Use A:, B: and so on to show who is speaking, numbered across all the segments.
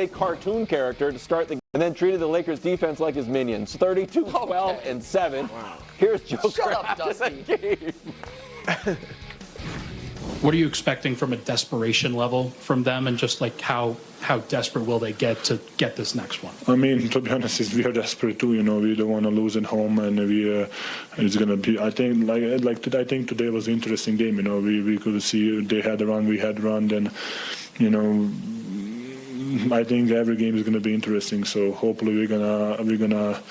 A: fake cartoon character to start the game and then treated the Lakers defense like his minions. 32, 12, and 7. Wow. Here's Joker.
B: Shut up, Dusty.
C: What are you expecting from a desperation level from them, and just like how desperate will they get to get this next one?
D: I mean, to be honest, we are desperate too. We don't want to lose at home, and it's gonna be. I think I think today was an interesting game. We could see they had a run, we had run, and I think every game is gonna be interesting. So hopefully we're gonna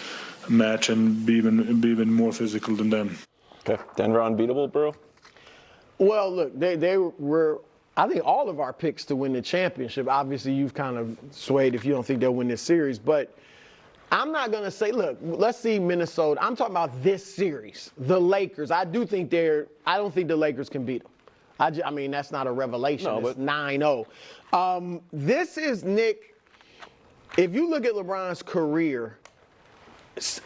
D: match and be even more physical than them.
A: Okay, Denver unbeatable, bro.
E: Well, look, they were, I think, all of our picks to win the championship. Obviously, you've kind of swayed if you don't think they'll win this series. But I'm not going to say, look, let's see Minnesota. I'm talking about this series, the Lakers. I don't think the Lakers can beat them. I mean, that's not a revelation. No, it's 9-0. This is, Nick, if you look at LeBron's career,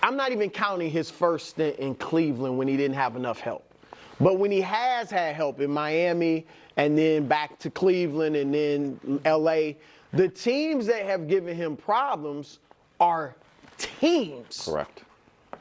E: I'm not even counting his first stint in Cleveland when he didn't have enough help. But when he has had help in Miami and then back to Cleveland and then L.A., the teams that have given him problems are teams.
A: Correct.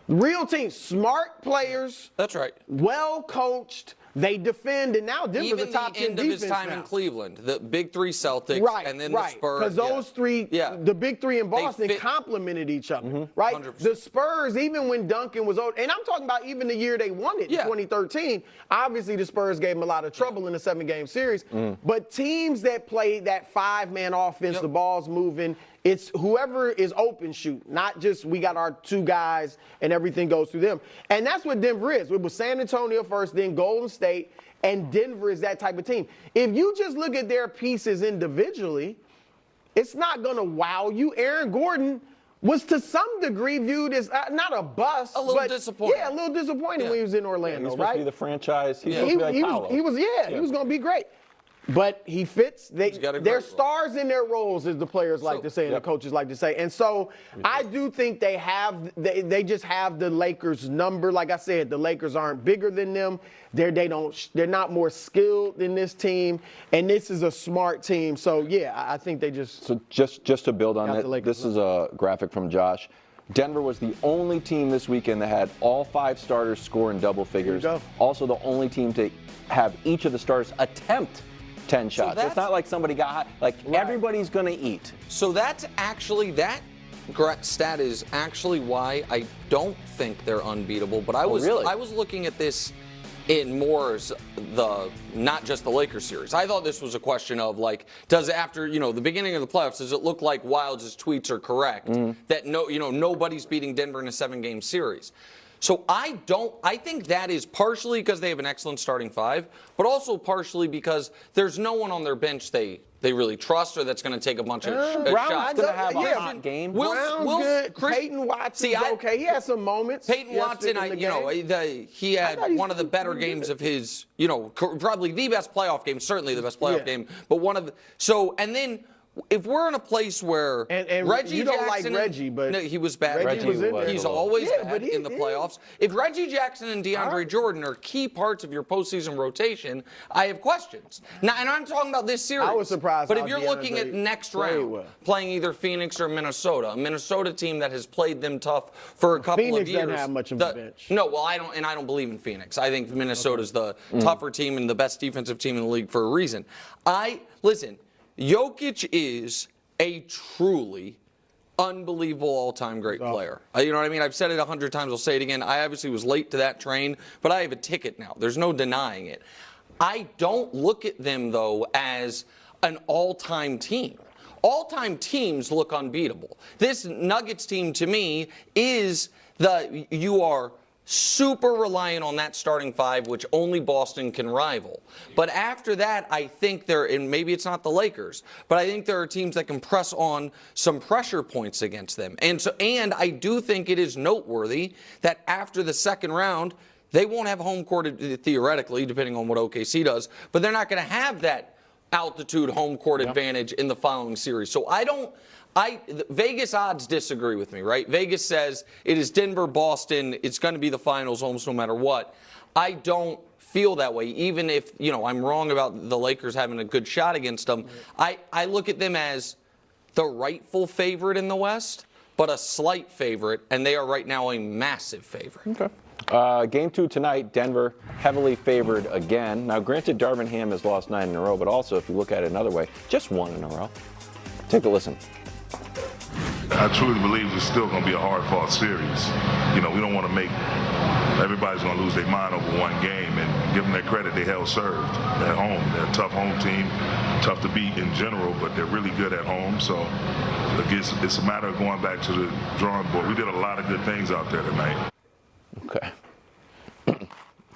E: Real teams. Smart players.
B: That's right.
E: Well coached. They defend, and now Denver's a top 10 defense.
B: Even the end of his time in Cleveland, the big three Celtics, and then the Spurs.
E: Because those three, the big three in Boston complemented each other, right? 100%. The Spurs, even when Duncan was old, and I'm talking about even the year they won it in 2013, obviously the Spurs gave them a lot of trouble in the 7-game series. But teams that play that 5-man offense, the ball's moving, it's whoever is open shoot, not just we got our 2 guys and everything goes through them. And that's what Denver is. It was San Antonio first, then Golden State, and Denver is that type of team. If you just look at their pieces individually, it's not going to wow you. Aaron Gordon was to some degree viewed as not a bust.
B: A little disappointing.
E: Yeah, a little disappointing when he was in Orlando,
A: he's supposed to be the franchise. He's supposed to be like Paolo.
E: He was going to be great. But he fits. They're stars in their roles, as the players like to say and the coaches like to say. And so I do think they just have the Lakers number. Like I said, the Lakers aren't bigger than them. They're not more skilled than this team. And this is a smart team. So yeah, I think they just.
A: So just to build on it, this is a graphic from Josh. Denver was the only team this weekend that had all 5 starters score in double figures. Also the only team to have each of the starters attempt 10 shots. So it's not like somebody got hot. Like, everybody's going to eat.
B: So that's actually, that stat is actually why I don't think they're unbeatable. But I was looking at this in more as not just the Lakers series. I thought this was a question of, like, does after, the beginning of the playoffs, does it look like Wilds' tweets are correct? That nobody's beating Denver in a 7-game series. So I think that is partially because they have an excellent starting 5, but also partially because there's no one on their bench they really trust or that's going to take a bunch of shots.
A: Going to have a hot game.
E: Brown's good. Peyton Watson's okay. He had some moments.
B: Peyton Watson, he had one of the better games of his, probably the best playoff game, certainly the best playoff game, but one of the, and then if we're in a place where
E: and
B: Reggie
E: you don't
B: Jackson
E: like Reggie, but
B: no, he was bad. He's always bad in the playoffs. If Reggie Jackson and DeAndre Jordan are key parts of your postseason rotation, I have questions. Now, and I'm talking about this series.
E: I was surprised.
B: But if you're looking at next round, playing either Phoenix or Minnesota, a Minnesota team that has played them tough for a couple of years.
E: Phoenix doesn't have much of a bench.
B: No, well, I don't believe in Phoenix. I think Minnesota's the tougher team and the best defensive team in the league for a reason. Listen, Jokic is a truly unbelievable all-time great player. You know what I mean? I've said it 100 times. I'll say it again. I obviously was late to that train, but I have a ticket now. There's no denying it. I don't look at them, though, as an all-time team. All-time teams look unbeatable. This Nuggets team, to me, is you are super reliant on that starting 5, which only Boston can rival. But after that, I think and maybe it's not the Lakers, but I think there are teams that can press on some pressure points against them. And I do think it is noteworthy that after the second round, they won't have home court theoretically, depending on what OKC does, but they're not going to have that altitude home court advantage in the following series. So Vegas odds disagree with me, right? Vegas says it is Denver, Boston. It's going to be the finals almost no matter what. I don't feel that way, even if, I'm wrong about the Lakers having a good shot against them. I look at them as the rightful favorite in the West, but a slight favorite, and they are right now a massive favorite.
A: Okay. Game 2 tonight, Denver heavily favored again. Now, granted, Darvin Ham has lost 9 in a row, but also, if you look at it another way, just 1 in a row. Take a listen.
F: I truly believe it's still going to be a hard-fought series. You know, we don't want to make everybody's going to lose their mind over one game, and give them their credit, they held served at home. They're a tough home team, tough to beat in general, but they're really good at home. So it's a matter of going back to the drawing board. We did a lot of good things out there tonight.
A: Okay.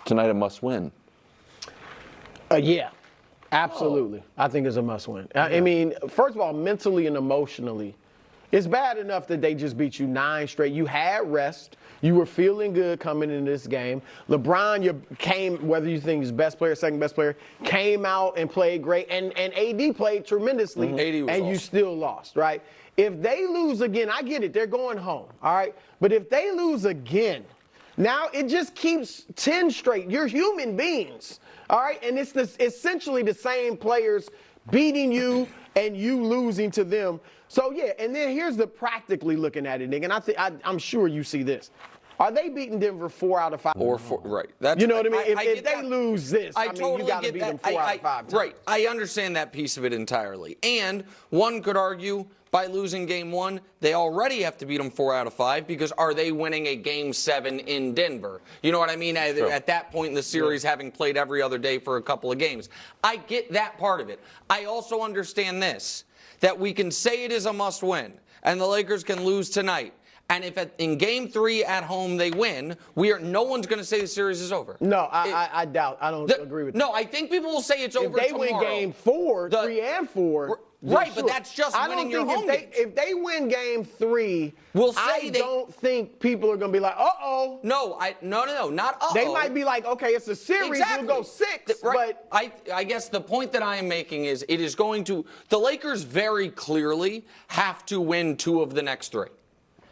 A: Tonight a must-win.
E: Yeah, absolutely. I think it's a must-win. I mean, first of all, mentally and emotionally, it's bad enough that they just beat you 9 straight. You had rest. You were feeling good coming into this game. LeBron came, whether you think he's best player, second best player, came out and played great. And AD played tremendously.
B: AD was
E: and
B: awesome.
E: You still lost, right? If they lose again, I get it. They're going home, all right? But if they lose again, now it just keeps 10 straight. You're human beings, all right? And it's essentially the same players beating you and you losing to them. So, yeah, and then here's the practically looking at it, Nick, and I'm sure you see this. Are they beating Denver 4 out of 5?
B: Or 4, right. That's,
E: you know what I mean?
B: If
E: they lose this, I mean,
B: totally
E: you got to
B: get
E: beat
B: that.
E: them 4 out of 5 times.
B: Right. I understand that piece of it entirely. And one could argue by losing game 1, they already have to beat them 4 out of 5 because are they winning a game 7 in Denver? You know what I mean?
A: Sure.
B: At that point in the series, having played every other day for a couple of games. I get that part of it. I also understand this, that we can say it is a must-win, and the Lakers can lose tonight. And if in Game 3 at home they win, no one's going to say the series is over.
E: No, I doubt. I don't agree with that.
B: No, I think people will say it's over tomorrow.
E: If they win Game 4, 3 and 4.
B: Right,
E: sure.
B: but that's just winning your home games.
E: If they win Game 3,
B: we'll say
E: I don't think people are going to be like, uh-oh.
B: No, not uh-oh.
E: They might be like, okay, it's a series,
B: exactly.
E: We'll go 6.
B: Right.
E: But
B: I guess the point that I am making is it is going to – the Lakers very clearly have to win 2 of the next 3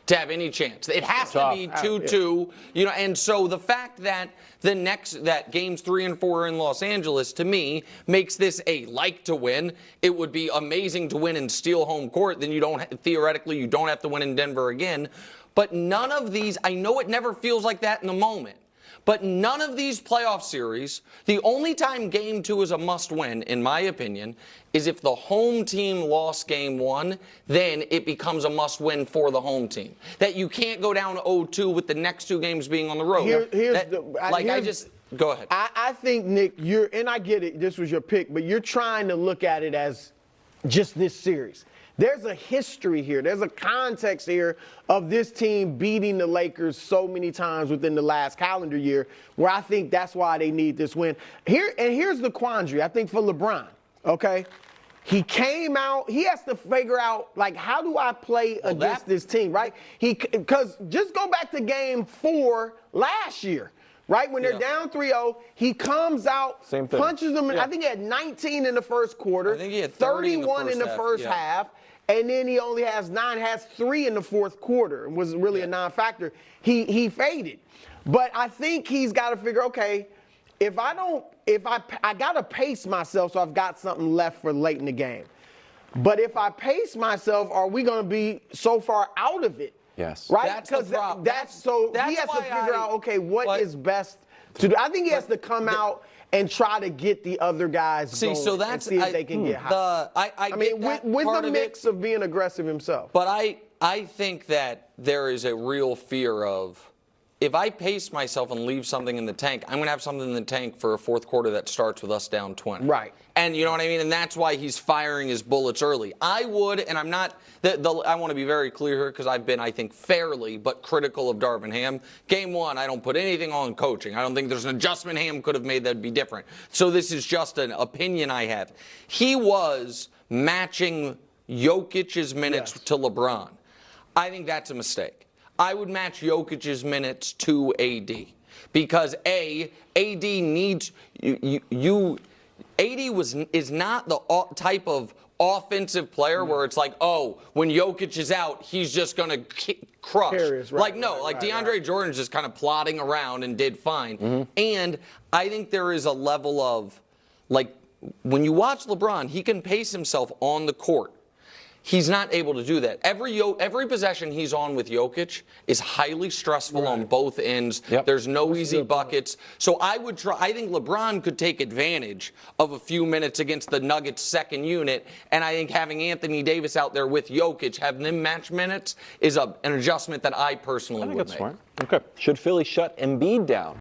B: to have any chance. It has to be 2-2, you know, and so the fact that that games 3 and 4 are in Los Angeles, to me, makes this a like to win. It would be amazing to win and steal home court. Then theoretically, you don't have to win in Denver again. But none of these, I know it never feels like that in the moment, but none of these playoff series, the only time Game 2 is a must-win, in my opinion, is if the home team lost Game 1, then it becomes a must-win for the home team. That you can't go down 0-2 with the next 2 games being on the road. Go ahead.
E: I think, Nick, and I get it, this was your pick, but you're trying to look at it as just this series. There's a history here. There's a context here of this team beating the Lakers so many times within the last calendar year where I think that's why they need this win. Here's the quandary, I think, for LeBron, okay? He came out, he has to figure out, like, how do I play against this team, right? Because just go back to Game 4 last year. Right? When they're down 3-0, he comes out, punches them. I think he had 19 in the first quarter.
B: I think he had
E: 31 in the first half. And then he only has 3 in the fourth quarter. It was really a non-factor. He faded. But I think he's got to figure, okay, I got to pace myself so I've got something left for late in the game. But if I pace myself, are we going to be so far out of it?
A: Yes.
E: Right?
B: That's the problem.
E: He has to figure out, okay, what is best to do. I think he has to come out and try to get the other guys going and see if they can get hot.
B: I mean,
E: with a mix of being aggressive himself.
B: But I think that there is a real fear of, if I pace myself and leave something in the tank, I'm going to have something in the tank for a fourth quarter that starts with us down 20.
E: Right.
B: And you know what I mean? And that's why he's firing his bullets early. I would, and I'm not, I want to be very clear here because I've been, I think, fairly but critical of Darvin Ham. Game 1, I don't put anything on coaching. I don't think there's an adjustment Ham could have made that would be different. So this is just an opinion I have. He was matching Jokic's minutes to LeBron. I think that's a mistake. I would match Jokic's minutes to AD because AD needs AD is not the type of offensive player where it's like, oh, when Jokic is out, he's just going to crush. DeAndre Jordan's just kind of plodding around and did fine. Mm-hmm. And I think there is a level of, like, when you watch LeBron, he can pace himself on the court. He's not able to do that. Every possession he's on with Jokic is highly stressful on both ends.
A: Yep.
B: There's no easy buckets. So I think LeBron could take advantage of a few minutes against the Nuggets' second unit, and I think having Anthony Davis out there with Jokic, having them match minutes, is an adjustment that I personally would make.
A: Smart. Okay. Should Philly shut Embiid down?